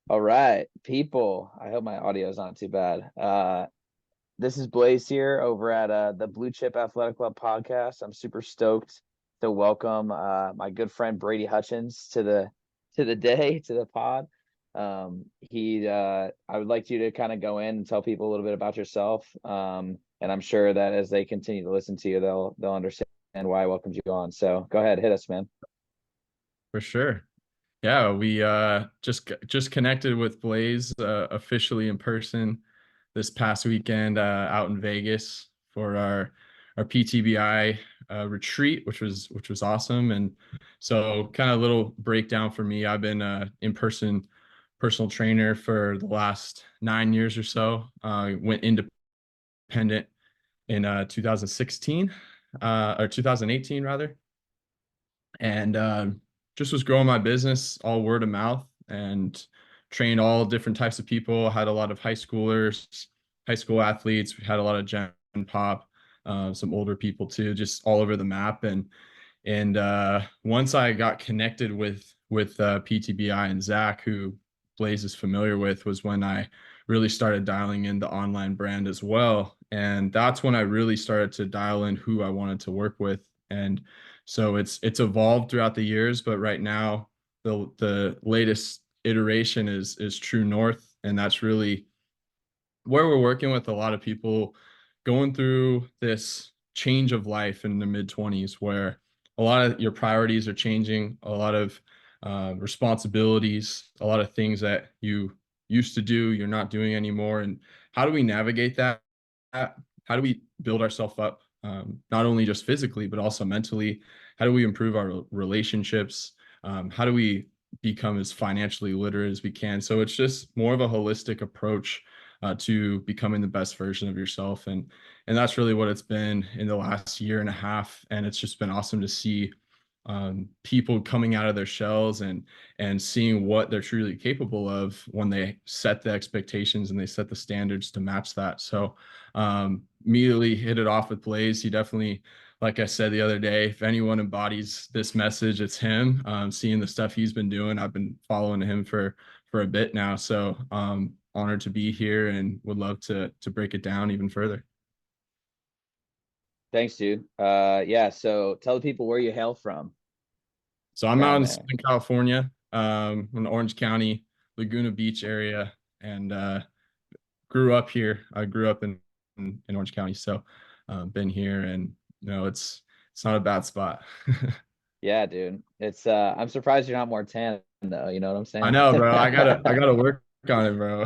All right, people. I hope my audio is not too bad. This is Blaze here over at the Blue Chip Athletic Club podcast. I'm super stoked to welcome my good friend Brady Hutchins to the pod. I would like you to kind of go in and tell people a little bit about yourself. And I'm sure that as they continue to listen to you, they'll understand why I welcomed you on. So go ahead, hit us, man. For sure. Yeah, we just connected with Blaze officially in person this past weekend out in Vegas for our PTBI retreat, which was awesome. And so, kind of a little breakdown for me. I've been in-person personal trainer for the last 9 years or so. Went independent in 2016 or 2018 rather, and just was growing my business all word of mouth and trained all different types of people. Had a lot of high schoolers, high school athletes. We had a lot of gen pop, some older people too, just all over the map. And once I got connected with PTBI and Zach, who Blaze is familiar with, was when I really started dialing in the online brand as well. And that's when I really started to dial in who I wanted to work with. And so it's evolved throughout the years, but right now the latest iteration is True North, and that's really where we're working with a lot of people going through this change of life in the mid 20s, where a lot of your priorities are changing, a lot of responsibilities, a lot of things that you used to do, you're not doing anymore. And how do we navigate that? How do we build ourselves up, not only just physically, but also mentally? How do we improve our relationships? How do we become as financially literate as we can? So it's just more of a holistic approach to becoming the best version of yourself. And that's really what it's been in the last year and a half. And it's just been awesome to see people coming out of their shells and seeing what they're truly capable of when they set the expectations and they set the standards to match that. So immediately hit it off with Blaze. He definitely, like I said the other day, if anyone embodies this message, it's him. Seeing the stuff he's been doing, I've been following him for a bit now. So honored to be here and would love to break it down even further. Thanks, dude. Yeah. So tell the people where you hail from So I'm out down in there. Southern California, in Orange County, Laguna Beach area, and grew up here. I grew up in Orange County, so been here, and it's not a bad spot. Yeah, dude. It's I'm surprised you're not more tan though, you know what I'm I saying? know, bro. I gotta work on it, bro.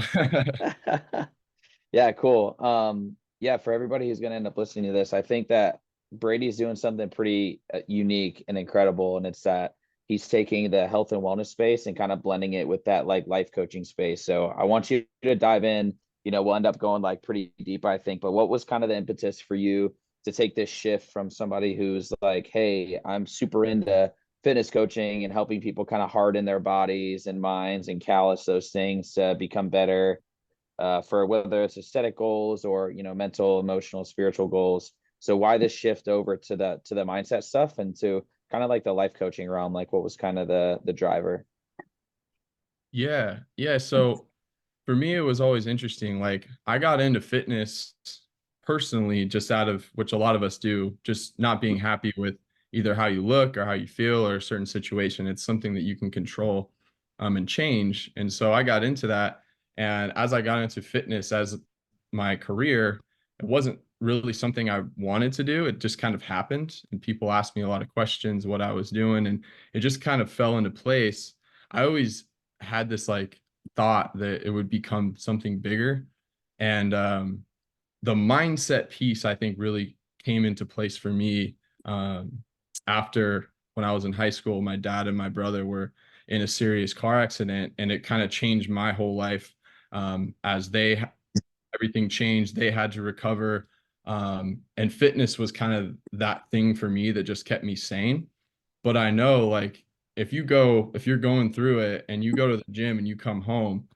Yeah, cool. Yeah, for everybody who's going to end up listening to this, I think that Brady's doing something pretty unique and incredible, and it's that he's taking the health and wellness space and kind of blending it with that like life coaching space. So I want you to dive in. We'll end up going like pretty deep, I think. But what was kind of the impetus for you to take this shift from somebody who's like, hey, I'm super into fitness coaching and helping people kind of harden their bodies and minds and callous those things to become better for whether it's aesthetic goals or mental, emotional, spiritual goals. So why this shift over to the mindset stuff and to kind of like the life coaching realm? Like, what was kind of the driver? Yeah. So for me, it was always interesting. Like I got into fitness personally, just out of which a lot of us do, just not being happy with either how you look or how you feel or a certain situation. It's something that you can control and change. And so I got into that. And as I got into fitness as my career, it wasn't really something I wanted to do. It just kind of happened. And people asked me a lot of questions, what I was doing, and it just kind of fell into place. I always had this like thought that it would become something bigger. And the mindset piece, I think, really came into place for me after when I was in high school. My dad and my brother were in a serious car accident, and it kind of changed my whole life as everything changed. They had to recover. And fitness was kind of that thing for me that just kept me sane. But I know, like, if you're going through it and you go to the gym and you come home,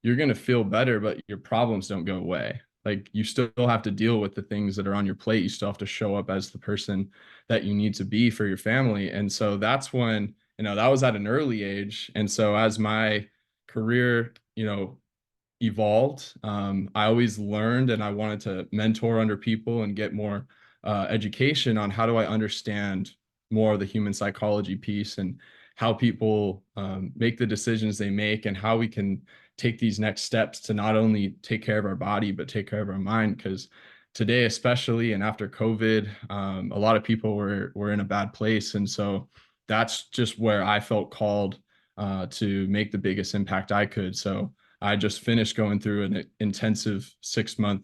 you're going to feel better, but your problems don't go away. Like, you still have to deal with the things that are on your plate. You still have to show up as the person that you need to be for your family. And so that's when, that was at an early age. And so as my career, evolved. I always learned and I wanted to mentor under people and get more education on how do I understand more of the human psychology piece and how people make the decisions they make and how we can take these next steps to not only take care of our body, but take care of our mind. Because today, especially, and after COVID, a lot of people were in a bad place. And so that's just where I felt called to make the biggest impact I could. So I just finished going through an intensive 6-month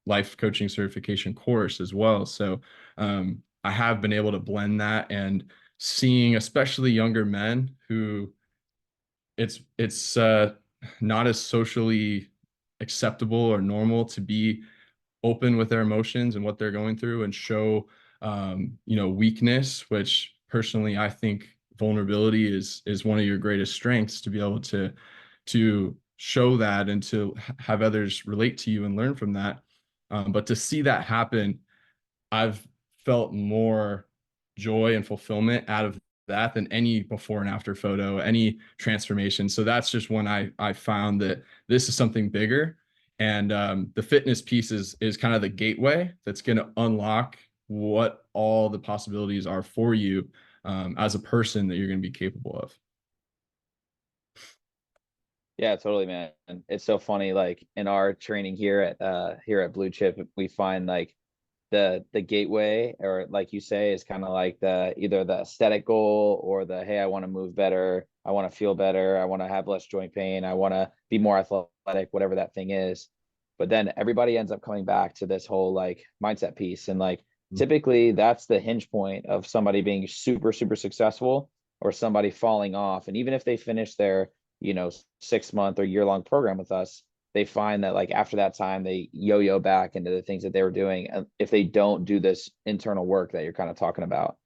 life coaching certification course as well. So I have been able to blend that and seeing especially younger men who it's not as socially acceptable or normal to be open with their emotions and what they're going through and show weakness, which personally I think vulnerability is one of your greatest strengths, to be able to show that and to have others relate to you and learn from that. But to see that happen, I've felt more joy and fulfillment out of that than any before and after photo, any transformation. So that's just when I found that this is something bigger. And the fitness piece is kind of the gateway that's going to unlock what all the possibilities are for you as a person that you're going to be capable of. Yeah, totally, man. It's so funny. Like in our training here at Blue Chip, we find like the gateway, or like you say, is kind of like the either the aesthetic goal or the hey, I want to move better, I want to feel better, I want to have less joint pain, I want to be more athletic, whatever that thing is. But then everybody ends up coming back to this whole like mindset piece. And like typically that's the hinge point of somebody being super, super successful or somebody falling off. And even if they finish their, 6-month or year-long program with us, they find that like after that time they yo-yo back into the things that they were doing if they don't do this internal work that you're kind of talking about.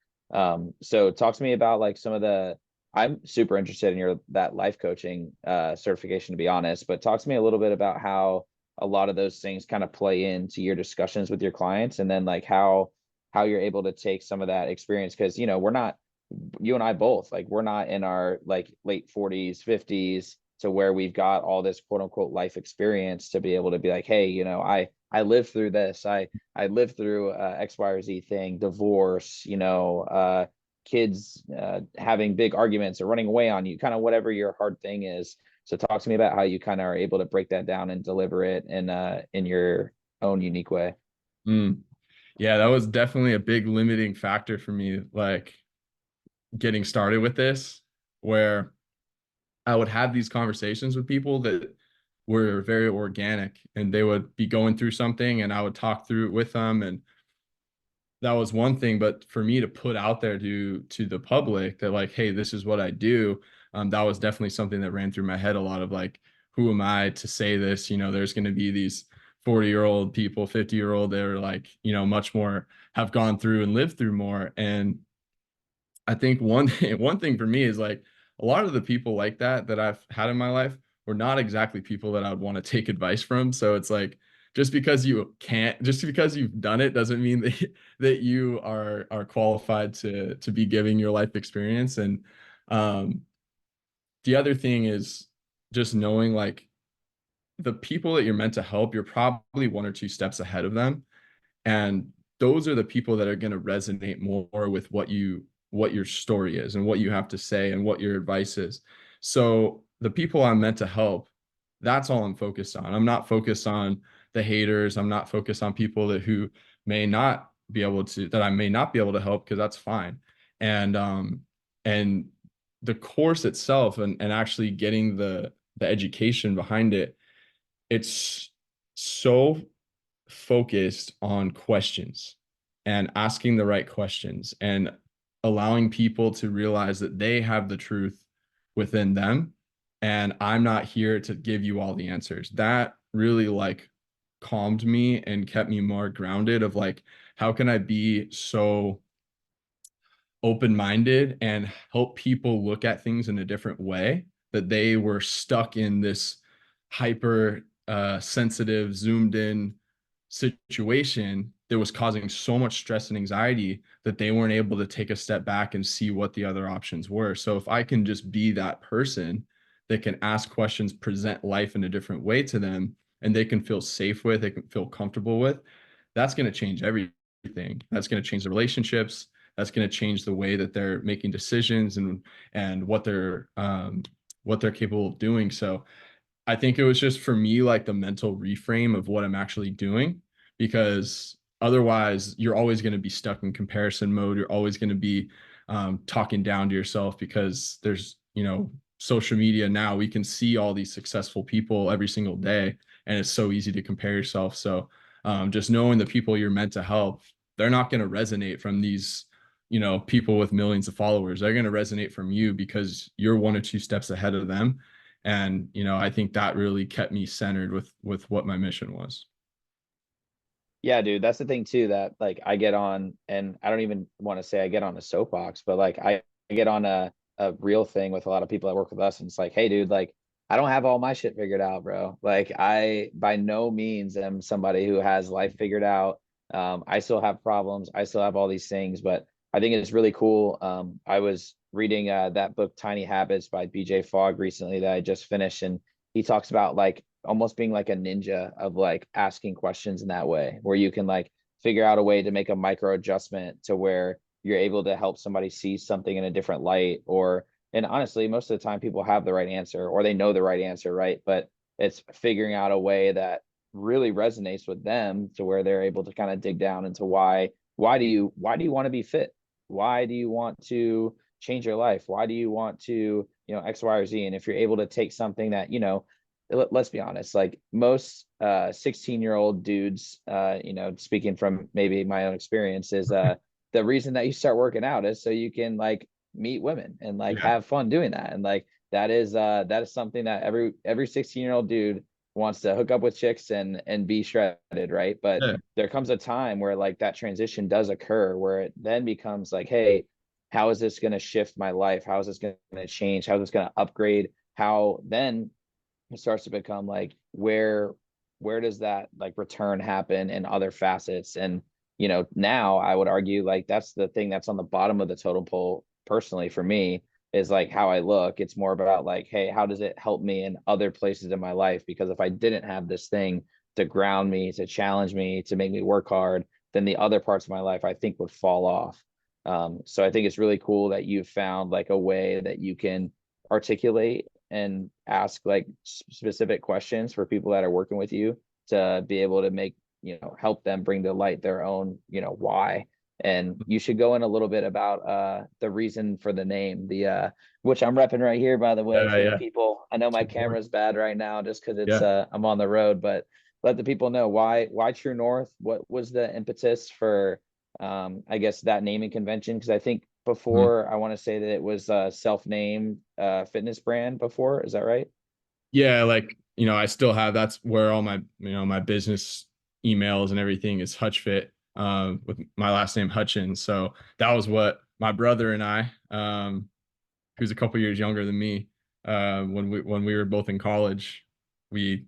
So talk to me about like some of the, I'm super interested in that life coaching certification, to be honest, but talk to me a little bit about how a lot of those things kind of play into your discussions with your clients, and then like how you're able to take some of that experience, because we're not, you and I both, like we're not in our like late 40s 50s to where we've got all this quote unquote life experience to be able to be like, hey, I lived through this, I lived through X, Y, or Z thing, divorce, kids having big arguments or running away on you, kind of whatever your hard thing is. So talk to me about how you kind of are able to break that down and deliver it in your own unique way. Mm. Yeah, that was definitely a big limiting factor for me, like getting started with this, where I would have these conversations with people that were very organic and they would be going through something and I would talk through it with them. And that was one thing. But for me to put out there to the public that like, hey, this is what I do, that was definitely something that ran through my head a lot of like, who am I to say this? There's going to be these 40-year-old people, 50-year-old that are like, much more have gone through and lived through more. And I think one thing for me is like a lot of the people like that I've had in my life were not exactly people that I would want to take advice from. So it's like just because you've done it doesn't mean that you are qualified to be giving your life experience. And um, the other thing is just knowing like the people that you're meant to help, you're probably 1 or 2 steps ahead of them. And those are the people that are going to resonate more with what your story is and what you have to say and what your advice is. So the people I'm meant to help, that's all I'm focused on. I'm not focused on the haters. I'm not focused on people who may not be able to, that I may not be able to help, because that's fine. And the course itself and actually getting the education behind it, it's so focused on questions and asking the right questions and allowing people to realize that they have the truth within them. And I'm not here to give you all the answers. That really like calmed me and kept me more grounded of like, how can I be so open-minded and help people look at things in a different way, that they were stuck in this hyper sensitive, zoomed in situation that was causing so much stress and anxiety that they weren't able to take a step back and see what the other options were. So if I can just be that person that can ask questions, present life in a different way to them, and they can feel safe with, they can feel comfortable with, that's going to change everything. That's going to change the relationships. That's going to change the way that they're making decisions and what they're capable of doing. So I think it was just for me like the mental reframe of what I'm actually doing, because otherwise you're always going to be stuck in comparison mode. You're always going to be talking down to yourself, because there's, social media now, we can see all these successful people every single day, and it's so easy to compare yourself. So just knowing the people you're meant to help, they're not going to resonate from these, people with millions of followers. They're going to resonate from you because you're one or two steps ahead of them. And I think that really kept me centered with what my mission was. Yeah, dude, that's the thing too, that like I get on, and I don't even want to say I get on a soapbox, but like I get on a real thing with a lot of people that work with us, and it's like, hey, dude, like I don't have all my shit figured out, bro. Like I by no means am somebody who has life figured out. I still have problems. I still have all these things, but I think it's really cool. I was reading that book Tiny Habits by BJ Fogg recently that I just finished, and he talks about like almost being like a ninja of like asking questions in that way, where you can like figure out a way to make a micro adjustment to where you're able to help somebody see something in a different light. Or, and honestly, most of the time people have the right answer or they know the right answer, right? But it's figuring out a way that really resonates with them to where they're able to kind of dig down into why do you want to be fit? Why do you want to change your life? Why do you want to, X, Y, or Z? And if you're able to take something that, let's be honest, like most 16-year-old dudes, speaking from maybe my own experience, is the reason that you start working out is so you can like meet women and like Yeah. have fun doing that. And like that is something that every 16-year-old dude wants to hook up with chicks and be shredded, right? But Yeah. there comes a time where like that transition does occur, where it then becomes like, hey, how is this going to shift my life? How is this going to change? How is this going to upgrade? How then it starts to become like, where does that like return happen in other facets? And now I would argue like that's the thing that's on the bottom of the totem pole personally for me, is like how I look. It's more about like, hey, how does it help me in other places in my life? Because if I didn't have this thing to ground me, to challenge me, to make me work hard, then the other parts of my life I think would fall off. So I think it's really cool that you've found like a way that you can articulate and ask like specific questions for people that are working with you to be able to make, help them bring to light their own, why. And you should go in a little bit about the reason for the name, the which I'm repping right here, by the way, Yeah. for the Yeah. people. I know my Support. camera's bad right now just because it's Yeah. I'm on the road, but let the people know why True North. What was the impetus for I guess that naming convention? Because I think Mhm. before I want to say that it was a self-named fitness brand before. Is that right? Yeah, like, I still have, that's where all my, my business emails and everything is HutchFit, with my last name Hutchins. So that was what my brother and I, who's a couple years younger than me, when we were both in college, we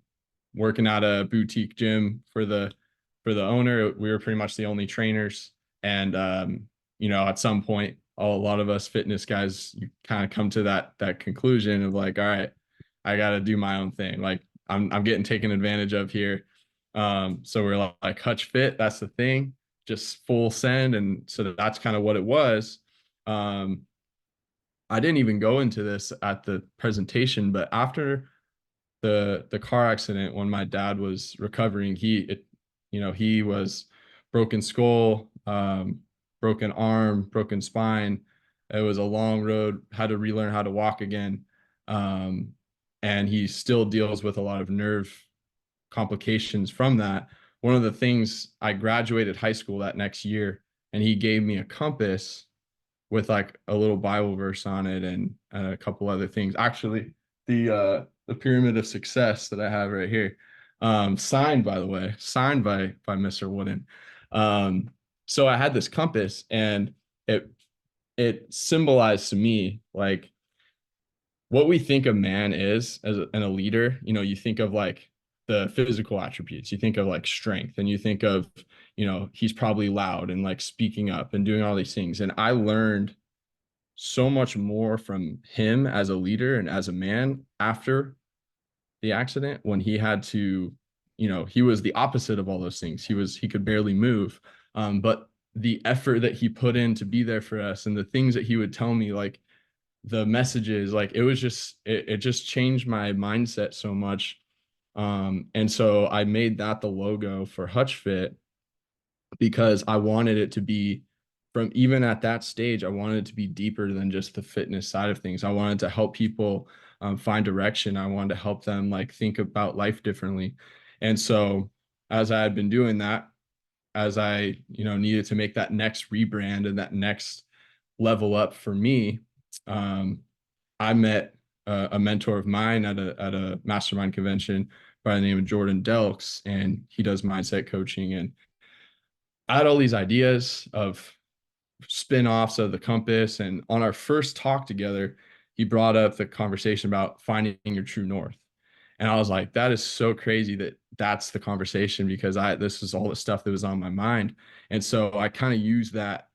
working at a boutique gym for the owner. We were pretty much the only trainers. And at some point, a lot of us fitness guys, you kind of come to that conclusion of like, all right, I got to do my own thing. Like I'm getting taken advantage of here. So we're like Hutch Fit, that's the thing, just full send. And so that's kind of what it was. Um, I didn't even go into this at the presentation, but after the car accident, when my dad was recovering, he was broken skull, broken arm, broken spine. It was a long road, had to relearn how to walk again. um, and he still deals with a lot of nerve complications from that. One of the things, I graduated high school that next year, and he gave me a compass with like a little Bible verse on it, and a couple other things. Actually, the pyramid of success that I have right here, signed, by the way, signed by Mr. Wooden. Um, so I had this compass, and it symbolized to me like what we think a man is and a leader. You think of like the physical attributes, you think of like strength, and you think of, he's probably loud and like speaking up and doing all these things. And I learned so much more from him as a leader and as a man after the accident, when he had to, he was the opposite of all those things. He could barely move. But the effort that he put in to be there for us, and the things that he would tell me, like the messages, like it was just, it just changed my mindset so much. And so I made that the logo for Hutch Fit, because I wanted it to be, from even at that stage, I wanted it to be deeper than just the fitness side of things. I wanted to help people find direction. I wanted to help them like think about life differently. And so as I had been doing that, as I, needed to make that next rebrand and that next level up for me, um, I met a mentor of mine at a mastermind convention by the name of Jordan Delks, and he does mindset coaching. And I had all these ideas of spin-offs of the compass. And on our first talk together, he brought up the conversation about finding your true north. And I was like, that is so crazy that that's the conversation, because this is all the stuff that was on my mind. And so I kind of used that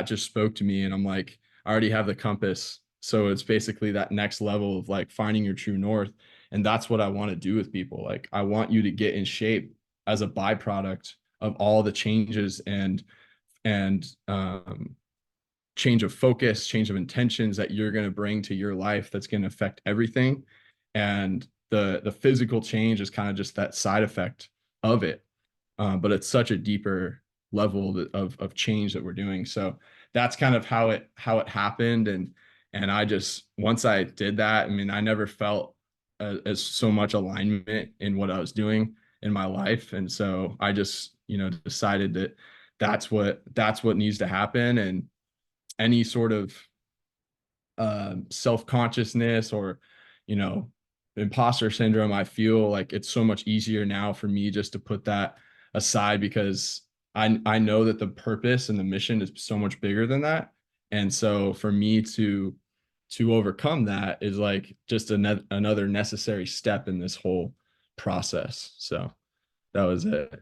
just spoke to me. And I'm like, I already have the compass. So it's basically that next level of like finding your true north. And that's what I want to do with people. Like, I want you to get in shape as a byproduct of all the changes and change of focus, change of intentions that you're going to bring to your life that's going to affect everything. And the physical change is kind of just that side effect of it. But it's such a deeper level of change that we're doing. So that's kind of how it happened. And I just, once I did that, I mean, I never felt as so much alignment in what I was doing in my life. And so I just, decided that that's what needs to happen. And any sort of self-consciousness or, you know, imposter syndrome, I feel like it's so much easier now for me just to put that aside, because I know that the purpose and the mission is so much bigger than that. And so for me to overcome that is like just another necessary step in this whole process. So that was it.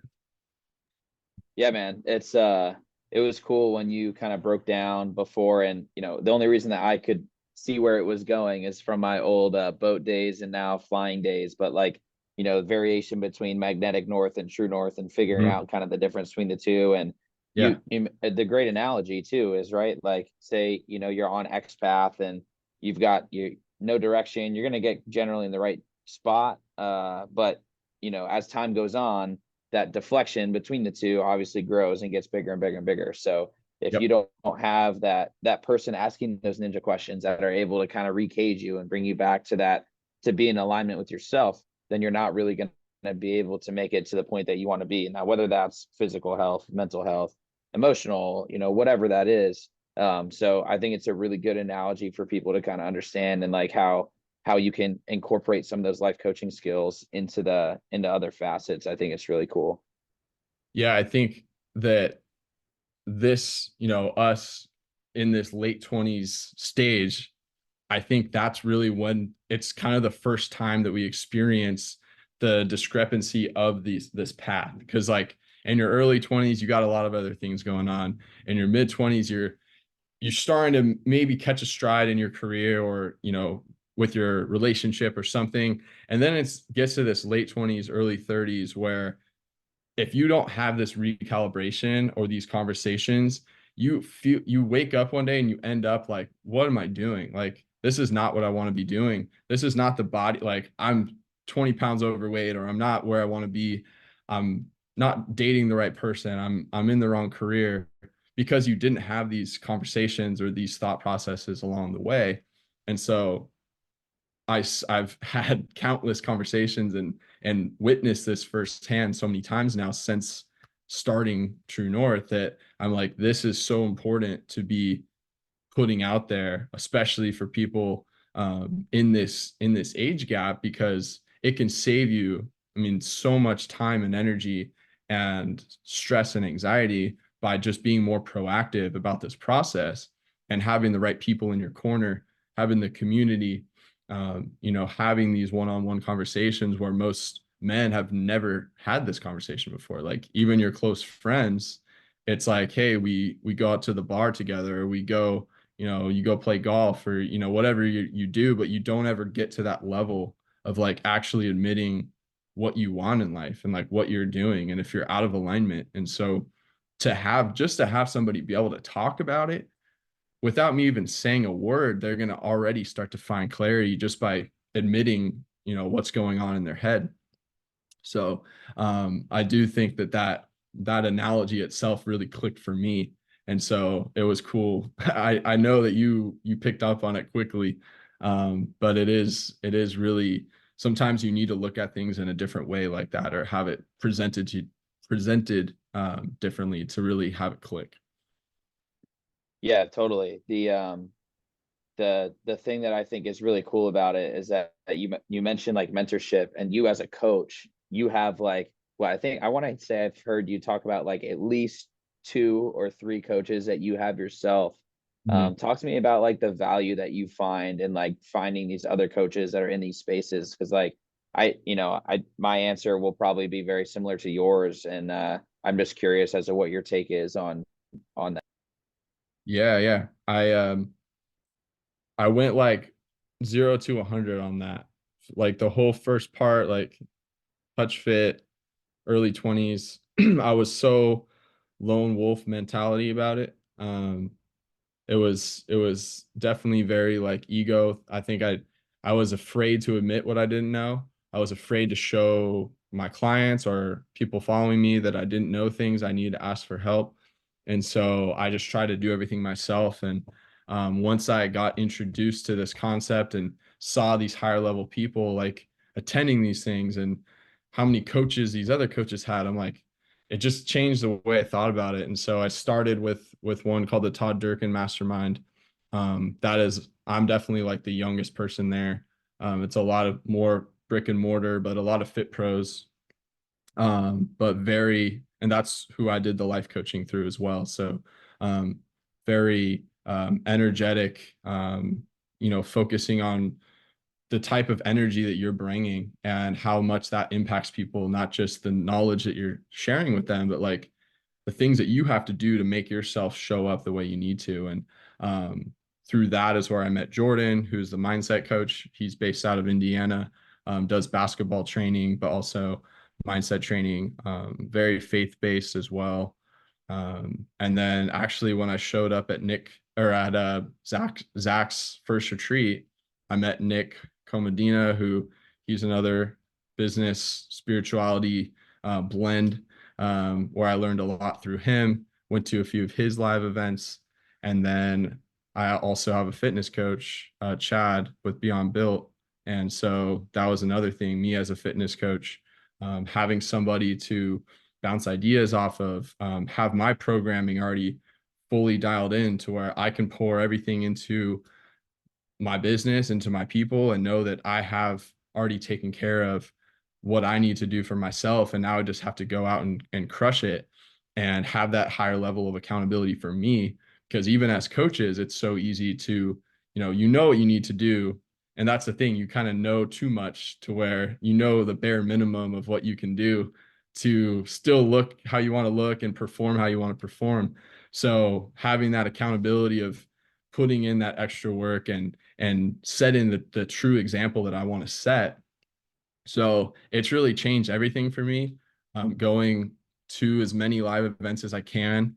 Yeah, man. It was cool when you kind of broke down before, and the only reason that I could see where it was going is from my old boat days and now flying days. But like, variation between magnetic north and true north, and figuring Mhm. out kind of the difference between the two. And Yeah. the great analogy too is, right, like, say, you're on X path and you've got your no direction, you're going to get generally in the right spot. But as time goes on, that deflection between the two obviously grows and gets bigger and bigger and bigger. So if you Yep. don't have that person asking those ninja questions that are able to kind of recage you and bring you back to that, to be in alignment with yourself, then you're not really going to be able to make it to the point that you want to be. Now, whether that's physical health, mental health, emotional, whatever that is. So I think it's a really good analogy for people to kind of understand, and like how you can incorporate some of those life coaching skills into other facets. I think it's really cool. Yeah, I think that this, us in this late 20s stage, I think that's really when it's kind of the first time that we experience the discrepancy of this path. Because like in your early 20s, you got a lot of other things going on. In your mid 20s, you're starting to maybe catch a stride in your career, or with your relationship or something. And then it gets to this late 20s, early 30s, where if you don't have this recalibration or these conversations, you wake up one day and you end up like, what am I doing? Like, this is not what I want to be doing. This is not the body. Like, I'm 20 pounds overweight, or I'm not where I want to be. I'm not dating the right person. I'm in the wrong career, because you didn't have these conversations or these thought processes along the way. And so I've had countless conversations and witnessed this firsthand so many times now since starting True North, that I'm like, this is so important to be putting out there, especially for people in this age gap, because it can save you, I mean, so much time and energy and stress and anxiety by just being more proactive about this process, and having the right people in your corner, having the community, having these one-on-one conversations where most men have never had this conversation before. Like, even your close friends, it's like, hey, we go out to the bar together, or we go you go play golf or, whatever you do, but you don't ever get to that level of like actually admitting what you want in life and like what you're doing and if you're out of alignment. And so to have somebody be able to talk about it without me even saying a word, they're going to already start to find clarity just by admitting, what's going on in their head. So I do think that analogy itself really clicked for me. And so it was cool. I know that you picked up on it quickly. But it is really, sometimes you need to look at things in a different way like that, or have it presented differently to really have it click. Yeah, totally. The thing that I think is really cool about it is that you mentioned like mentorship, and you as a coach, you have like, well, I think I want to say I've heard you talk about like at least two or three coaches that you have yourself. Mhm. Talk to me about like the value that you find in like finding these other coaches that are in these spaces, because like my answer will probably be very similar to yours, and I'm just curious as to what your take is on that. Yeah, yeah. I went like 0 to 100 on that. Like the whole first part, like touch fit, early 20s. I was so lone wolf mentality about it. It was definitely very like ego. I think I was afraid to admit what I didn't know. I was afraid to show my clients or people following me that I didn't know things. I needed to ask for help. And so I just tried to do everything myself. And once I got introduced to this concept and saw these higher level people like attending these things and how many coaches these other coaches had, I'm like, it just changed the way I thought about it. And so I started with one called the Todd Durkin Mastermind. That is, I'm definitely like the youngest person there. It's a lot of more brick and mortar, but a lot of fit pros. But very, and that's who I did the life coaching through as well. So very energetic, focusing on the type of energy that you're bringing and how much that impacts people, not just the knowledge that you're sharing with them, but like the things that you have to do to make yourself show up the way you need to. And um, through that is where I met Jordan, who's the mindset coach. He's based out of Indiana, does basketball training, but also mindset training, very faith-based as well. And then actually when I showed up at Nick or at Zach's first retreat, I met Nick Comedina, who he's another business spirituality blend, where I learned a lot through him, went to a few of his live events. And then I also have a fitness coach, Chad, with Beyond Built. And so that was another thing, me as a fitness coach, having somebody to bounce ideas off of, have my programming already fully dialed in to where I can pour everything into my business, into my people, and know that I have already taken care of what I need to do for myself. And now I just have to go out and crush it and have that higher level of accountability for me. Because even as coaches, it's so easy to, what you need to do. And that's the thing, you kind of know too much to where the bare minimum of what you can do to still look how you want to look and perform how you want to perform. So having that accountability of putting in that extra work and setting the true example that I want to set. So it's really changed everything for me. Going to as many live events as I can,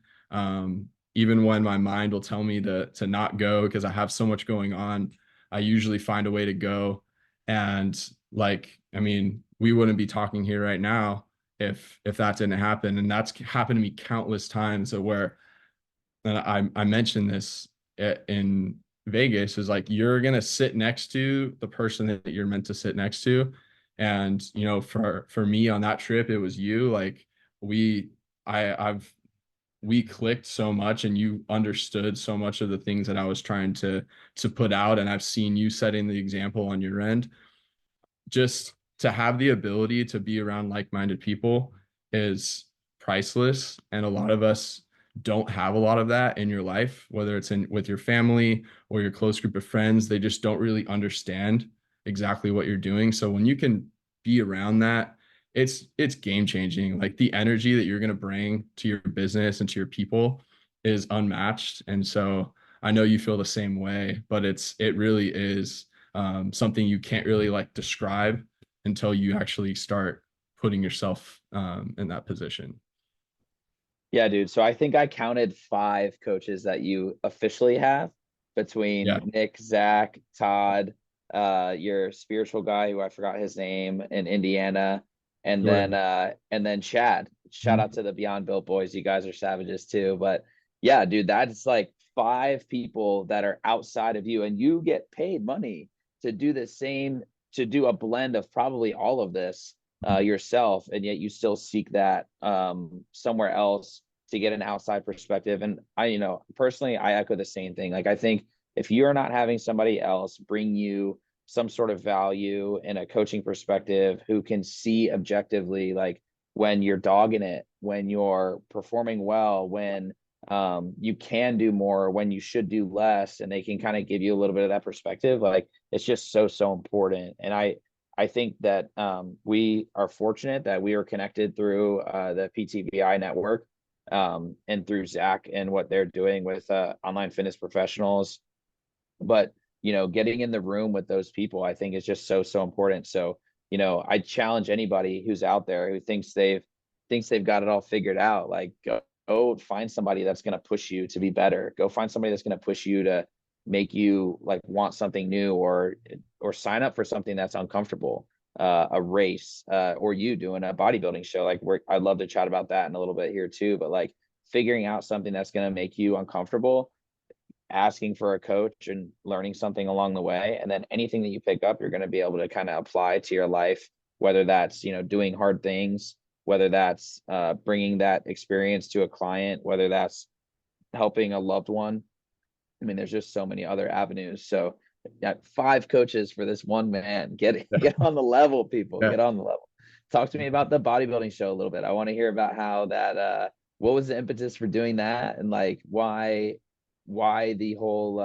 even when my mind will tell me to not go because I have so much going on. I usually find a way to go. And like, I mean, we wouldn't be talking here right now if that didn't happen. And that's happened to me countless times where, and I mentioned this in Vegas, is like you're gonna sit next to the person that you're meant to sit next to. And for me on that trip, it was you. Like we I've we clicked so much and you understood so much of the things that I was trying to put out. And I've seen you setting the example on your end. Just to have the ability to be around like-minded people is priceless, and a lot of us don't have a lot of that in your life, whether it's in with your family or your close group of friends. They just don't really understand exactly what you're doing. So when you can be around that, it's game changing. Like the energy that you're going to bring to your business and to your people is unmatched. And so I know you feel the same way, but it really is something you can't really like describe until you actually start putting yourself in that position. Yeah, dude. So I think I counted 5 coaches that you officially have Yeah, between Nick, Zach, Todd, your spiritual guy who I forgot his name in Indiana, Jordan. and then Chad. Shout out to the Beyond Built boys. You guys are savages too. But yeah, dude, that's like 5 people that are outside of you, and you get paid money to do the same, to do a blend of probably all of this yourself, and yet you still seek that somewhere else to get an outside perspective. And I, personally, I echo the same thing. Like, I think if you're not having somebody else bring you some sort of value in a coaching perspective who can see objectively, like when you're dogging it, when you're performing well, when you can do more, when you should do less, and they can kind of give you a little bit of that perspective, like it's just so important. And I think that we are fortunate that we are connected through the PTVI network, and through Zach and what they're doing with online fitness professionals. But getting in the room with those people, I think is just so important. So I challenge anybody who's out there who thinks they've got it all figured out. Like, go find somebody that's going to push you to be better. Go find somebody that's going to push you to make you like want something new, or sign up for something that's uncomfortable, a race, or you doing a bodybuilding show. Like, I'd love to chat about that in a little bit here too. But like figuring out something that's going to make you uncomfortable, asking for a coach and learning something along the way, and then anything that you pick up, you're going to be able to kind of apply to your life, whether that's doing hard things, whether that's bringing that experience to a client, whether that's helping a loved one. I mean, there's just so many other avenues. So got 5 coaches for this one man. Get on the level, people. Yeah. Get on the level. Talk to me about the bodybuilding show a little bit. I want to hear about how that what was the impetus for doing that, and like why the whole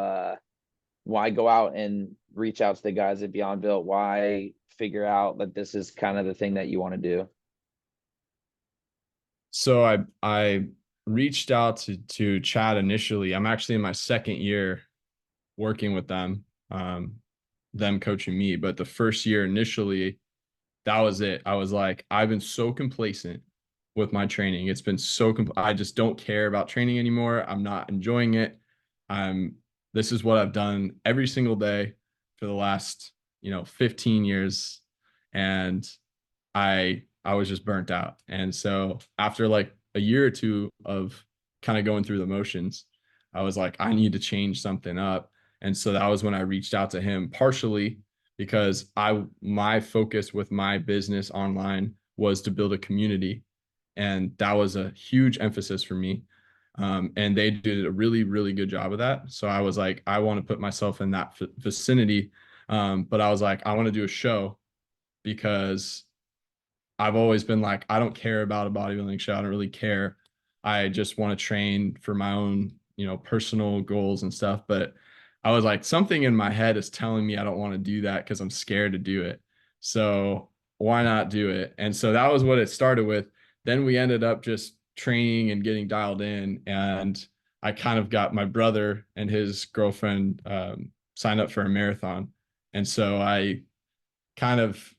why go out and reach out to the guys at Beyond Built? Why figure out that this is kind of the thing that you want to do? So I reached out to Chad initially. I'm actually in my second year working with them coaching me. But the first year initially, that was it. I was like, I've been so complacent with my training. It's been so I just don't care about training anymore. I'm not enjoying it. I'm This is what I've done every single day for the last 15 years, and I was just burnt out. And so after like a year or two of kind of going through the motions, I was like, I need to change something up. And so that was when I reached out to him, partially because my focus with my business online was to build a community. And that was a huge emphasis for me. And they did a really, really good job of that. So I was like, I want to put myself in that vicinity. But I was like, I want to do a show because I've always been like, I don't care about a bodybuilding show. I don't really care. I just want to train for my own, personal goals and stuff. But I was like, something in my head is telling me I don't want to do that because I'm scared to do it. So why not do it? And so that was what it started with. Then we ended up just training and getting dialed in. And I kind of got my brother and his girlfriend signed up for a marathon. And so I kind of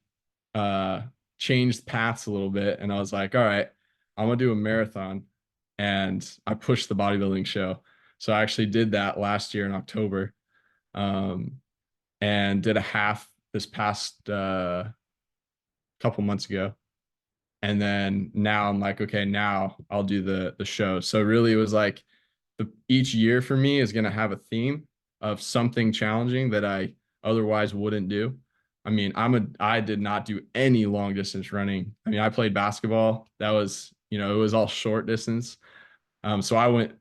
uh, changed paths a little bit. And I was like, all right, I'm going to do a marathon. And I pushed the bodybuilding show. So I actually did that last year in October, um, and did a half this past couple months ago. And then now I'm like, okay, now I'll do the show. So really it was like each year for me is going to have a theme of something challenging that I otherwise wouldn't do. I mean, I did not do any long distance running. I mean, I played basketball. That was, it was all short distance. So I went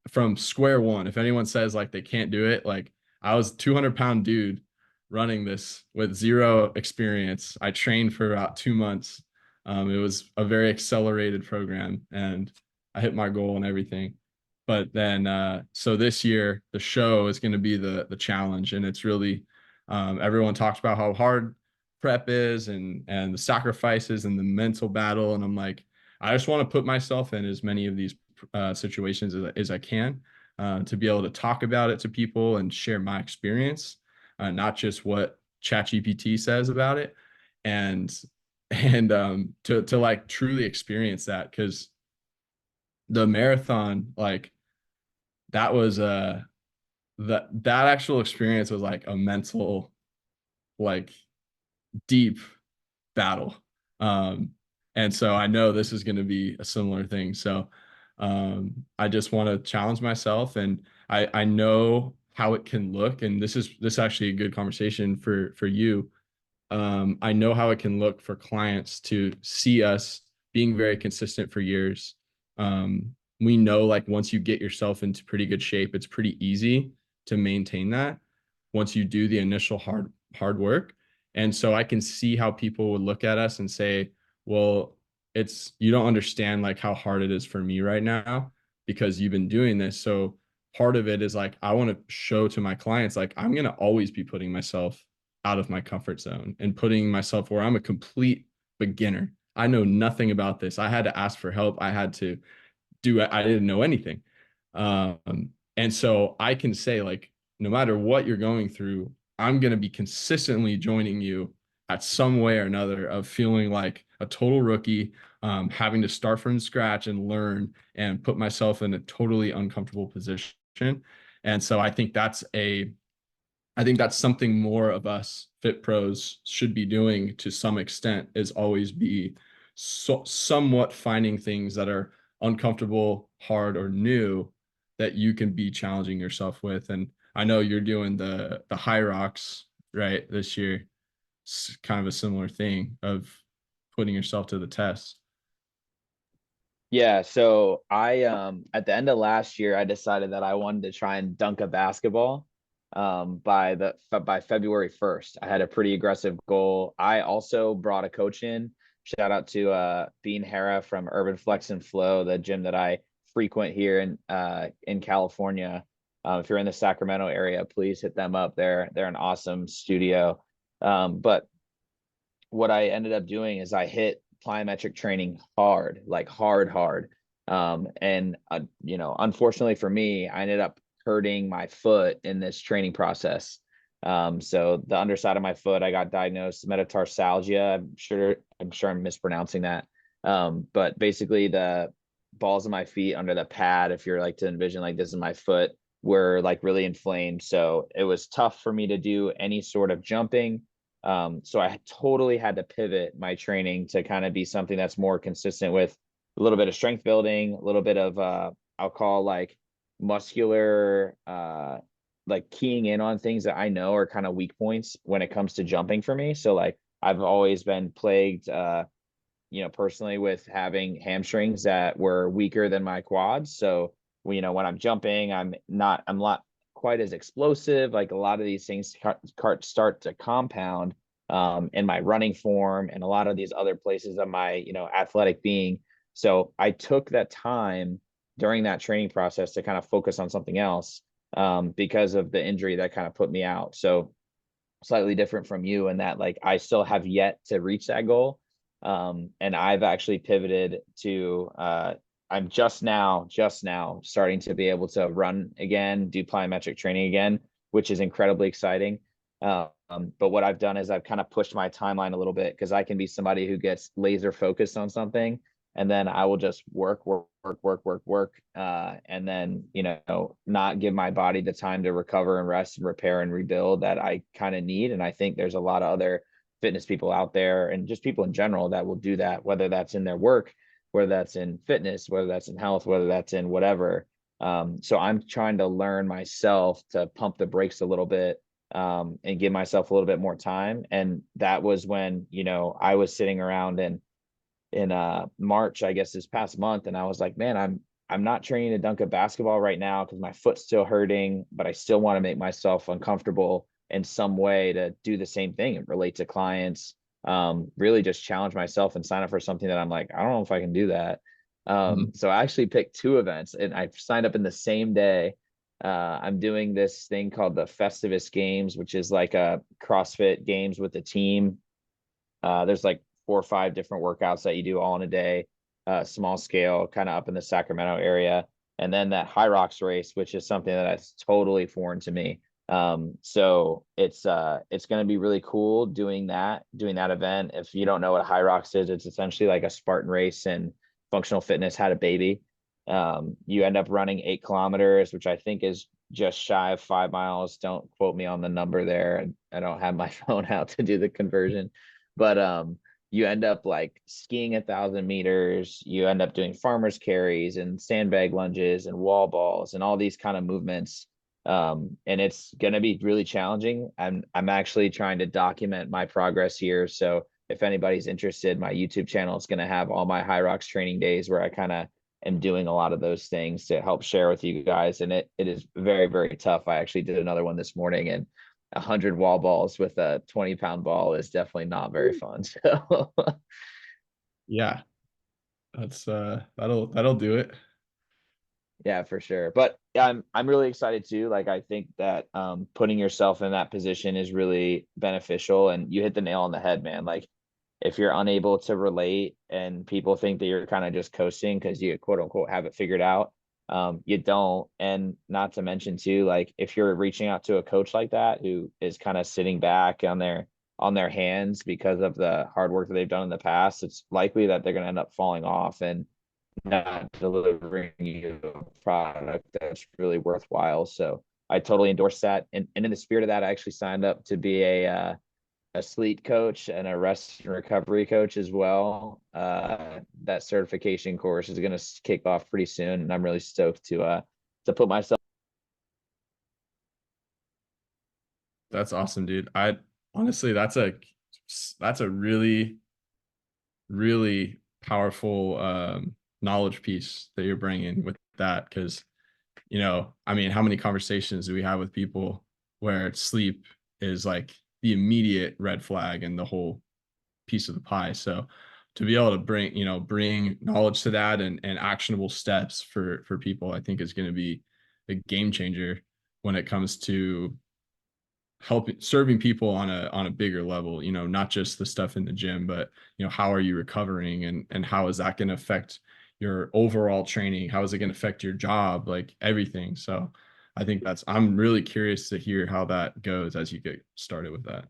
from square one. If anyone says like they can't do it, like I was 200-pound dude running this with zero experience. I trained for about 2 months. It was a very accelerated program, and I hit my goal and everything. But then, so this year the show is going to be the challenge, and it's really everyone talks about how hard prep is and the sacrifices and the mental battle, and I'm like, I just want to put myself in as many of these situations as I can. to be able to talk about it to people and share my experience, not just what ChatGPT says about it, and to like truly experience that, because the marathon, like that was that actual experience was like a mental, like deep battle. Um, and so I know this is going to be a similar thing. So I just want to challenge myself, and I know how it can look. And this actually a good conversation for you. I know how it can look for clients to see us being very consistent for years. We know, like, once you get yourself into pretty good shape, it's pretty easy to maintain that once you do the initial hard work. And so I can see how people would look at us and say, well, you don't understand like how hard it is for me right now because you've been doing this. So part of it is like, I want to show to my clients, like, I'm going to always be putting myself out of my comfort zone and putting myself where I'm a complete beginner. I know nothing about this. I had to ask for help. I had to do it. I didn't know anything. And so I can say, like, no matter what you're going through, I'm going to be consistently joining you at some way or another of feeling like a total rookie, having to start from scratch and learn and put myself in a totally uncomfortable position. And so I think that's something more of us fit pros should be doing to some extent, is always be somewhat finding things that are uncomfortable, hard, or new that you can be challenging yourself with. And I know you're doing the high rocks right this year. It's kind of a similar thing of putting yourself to the test. Yeah, so I at the end of last year I decided that I wanted to try and dunk a basketball by February 1st. I had a pretty aggressive goal. I also brought a coach in. Shout out to Bean Hara from Urban Flex and Flow, the gym that I frequent here in California. If you're in the Sacramento area, please hit them up. They're an awesome studio. But what I ended up doing is I hit plyometric training hard, like hard. And unfortunately for me, I ended up hurting my foot in this training process. So the underside of my foot, I got diagnosed metatarsalgia. I'm sure I'm mispronouncing that. But basically the balls of my feet under the pad, if you're like to envision like this is my foot, were like really inflamed. So it was tough for me to do any sort of jumping. So I totally had to pivot my training to kind of be something that's more consistent with a little bit of strength building, a little bit of I'll call like muscular like keying in on things that I know are kind of weak points when it comes to jumping for me. So like I've always been plagued personally with having hamstrings that were weaker than my quads. So when I'm jumping, I'm not quite as explosive. Like a lot of these things start to compound in my running form and a lot of these other places of my athletic being. So I took that time during that training process to kind of focus on something else because of the injury that kind of put me out. So slightly different from you in that like I still have yet to reach that goal. And I've actually pivoted to I'm just now starting to be able to run again, do plyometric training again, which is incredibly exciting. But what I've done is I've kind of pushed my timeline a little bit because I can be somebody who gets laser focused on something and then I will just work, and then not give my body the time to recover and rest and repair and rebuild that I kind of need. And I think there's a lot of other fitness people out there and just people in general that will do that, whether that's in their work, whether that's in fitness, whether that's in health, whether that's in whatever. So I'm trying to learn myself to pump the brakes a little bit and give myself a little bit more time. And that was when I was sitting around and in March, I guess this past month, and I was like, man, I'm not training to dunk a basketball right now because my foot's still hurting, but I still want to make myself uncomfortable in some way to do the same thing and relate to clients. Really just challenge myself and sign up for something that I'm like, I don't know if I can do that. Mhm. So I actually picked two events and I signed up in the same day. I'm doing this thing called the Festivus Games, which is like a CrossFit games with the team. There's like 4 or 5 different workouts that you do all in a day, small scale, kind of up in the Sacramento area. and then that high rocks race, which is something that's totally foreign to me. So it's going to be really cool doing that event. If you don't know what high rocks is, it's essentially like a Spartan race, and functional fitness had a baby. You end up running 8 kilometers, which I think is just shy of 5 miles. Don't quote me on the number there. I don't have my phone out to do the conversion, but you end up like skiing 1,000 meters. You end up doing farmers carries and sandbag lunges and wall balls and all these kind of movements. And it's going to be really challenging. I'm actually trying to document my progress here. So if anybody's interested, my YouTube channel is going to have all my high rocks training days where I kind of am doing a lot of those things to help share with you guys. And it is very, very tough. I actually did another one this morning, and 100 wall balls with a 20-pound ball is definitely not very fun. So Yeah, that's that'll do it. yeah, for sure. But yeah, I'm really excited too. Like I think that putting yourself in that position is really beneficial, and you hit the nail on the head, man. Like if you're unable to relate and people think that you're kind of just coasting because you quote unquote have it figured out, you don't. And not to mention too, like if you're reaching out to a coach like that who is kind of sitting back on their hands because of the hard work that they've done in the past, it's likely that they're going to end up falling off and not delivering you a product that's really worthwhile. So I totally endorse that. And in the spirit of that, I actually signed up to be a sleep coach and a rest and recovery coach as well. That certification course is going to kick off pretty soon, and I'm really stoked to put myself. That's awesome, dude. I honestly, that's a really, really powerful knowledge piece that you're bringing with that. Because I mean, how many conversations do we have with people where sleep is like the immediate red flag and the whole piece of the pie? So to be able to bring knowledge to that and actionable steps for people, I think is going to be a game changer when it comes to helping serving people on a bigger level, not just the stuff in the gym, but how are you recovering, and how is that going to affect your overall training? How is it going to affect your job, like everything? So I think I'm really curious to hear how that goes as you get started with that.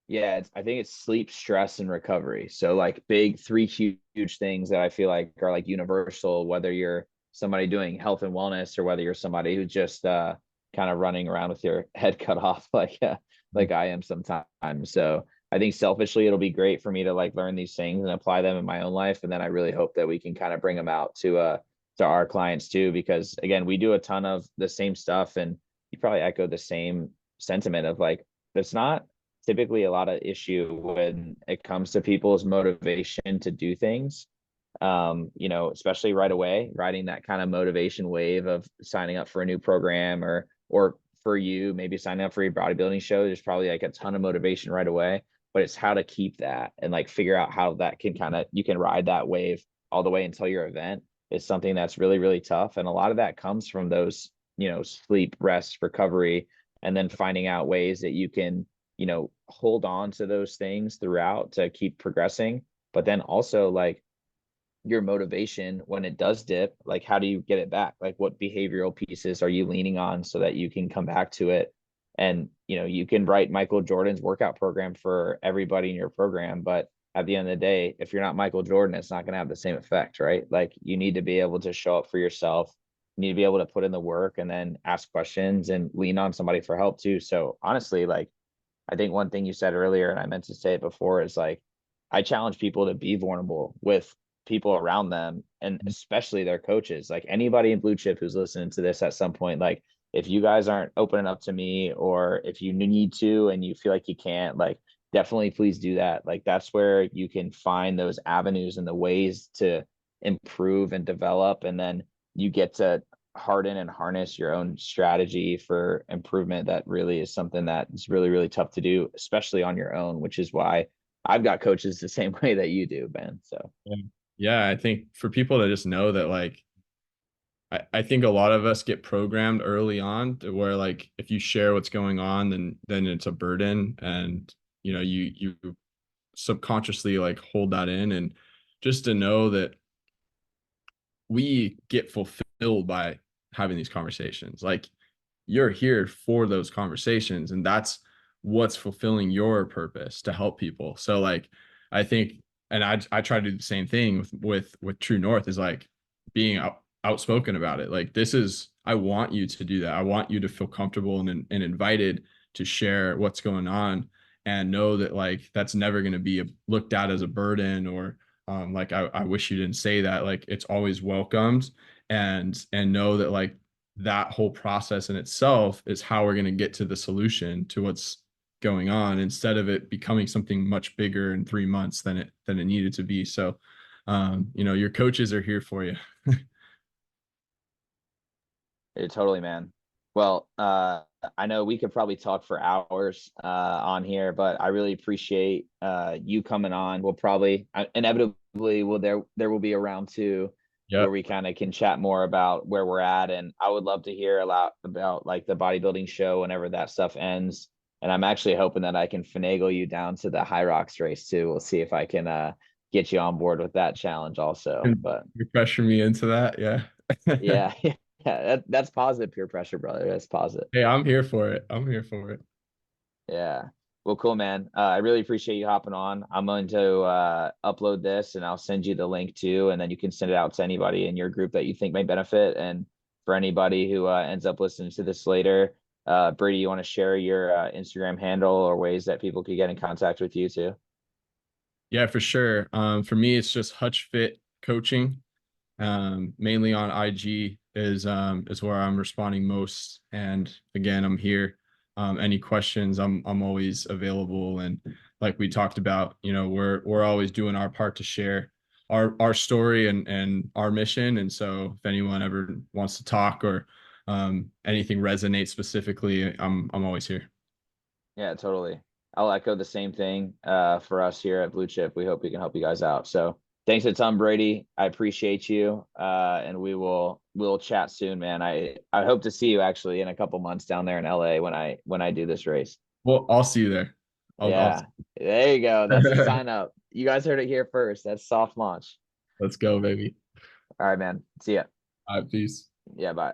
Yeah, I think it's sleep, stress, and recovery. So like big three huge things that I feel like are like universal, whether you're somebody doing health and wellness or whether you're somebody who's just kind of running around with your head cut off like I am sometimes. So I think selfishly it'll be great for me to like learn these things and apply them in my own life. And then I really hope that we can kind of bring them out to our clients too, because again, we do a ton of the same stuff, and you probably echo the same sentiment of like it's not typically a lot of issue when it comes to people's motivation to do things. Especially right away, riding that kind of motivation wave of signing up for a new program, or for you, maybe signing up for a bodybuilding show. There's probably like a ton of motivation right away, but it's how to keep that and like figure out how that can you can ride that wave all the way until your event is something that's really, really tough. And a lot of that comes from those, sleep, rest, recovery, and then finding out ways that you can hold on to those things throughout to keep progressing. But then also like your motivation when it does dip, like how do you get it back? Like what behavioral pieces are you leaning on so that you can come back to it? And you can write Michael Jordan's workout program for everybody in your program, but at the end of the day, if you're not Michael Jordan, it's not going to have the same effect, right? Like you need to be able to show up for yourself. You need to be able to put in the work and then ask questions and lean on somebody for help too. So honestly, like I think one thing you said earlier, and I meant to say it before, is like I challenge people to be vulnerable with people around them, and especially their coaches. Like anybody in blue chip who's listening to this at some point, like if you guys aren't opening up to me, or if you need to and you feel like you can't, like definitely please do that. Like that's where you can find those avenues and the ways to improve and develop, and then you get to harden and harness your own strategy for improvement. That really is something that is really, really tough to do, especially on your own, which is why I've got coaches the same way that you do, Ben. So Yeah. Yeah, I think for people to just know that, like, I think a lot of us get programmed early on to where, like, if you share what's going on, then it's a burden, and you subconsciously like hold that in. And just to know that we get fulfilled by having these conversations. Like you're here for those conversations, and that's what's fulfilling your purpose to help people. So like I think, and I try to do the same thing with True North, is like being outspoken about it. Like this is, I want you to do that. I want you to feel comfortable and invited to share what's going on, and know that like that's never going to be looked at as a burden, or like I wish you didn't say that. Like it's always welcomed, and know that like that whole process in itself is how we're going to get to the solution to what's going on, instead of it becoming something much bigger in 3 months than it needed to be. So you know, your coaches are here for you. Totally, man. Well, I know we could probably talk for hours on here, but I really appreciate you coming on. We'll probably inevitably there will be a round two where Yep. we kind of can chat more about where we're at, and I would love to hear a lot about like the bodybuilding show whenever that stuff ends. And I'm actually hoping that I can finagle you down to the High Rocks race too. We'll see if I can get you on board with that challenge also. And But you pressure me into that. Yeah. yeah, yeah, that's positive peer pressure, brother. That's positive. Hey, I'm here for it. I'm here for it. Yeah. Well, cool, man. I really appreciate you hopping on. I'm going to upload this and I'll send you the link too, and then you can send it out to anybody in your group that you think may benefit. And for anybody who ends up listening to this later, Brady, you want to share your Instagram handle or ways that people could get in contact with you too? Yeah, for sure. For me, it's just Hutch Fit Coaching. Mainly on IG is where I'm responding most. And again, I'm here. Any questions, I'm always available. And like we talked about, you know, we're always doing our part to share our story and our mission. And so if anyone ever wants to talk, or anything resonates specifically, I'm always here. Yeah, totally. I'll echo the same thing for us here at Blue Chip. We hope we can help you guys out. So thanks a ton, Brady. I appreciate you. And we'll chat soon, man. I hope to see you actually in a couple months down there in LA when I do this race. Well, I'll see you there. I'll Yeah. There you go. That's the sign up. You guys heard it here first. That's soft launch. let's go, baby. All right, man. See ya. All right, peace. Yeah, bye.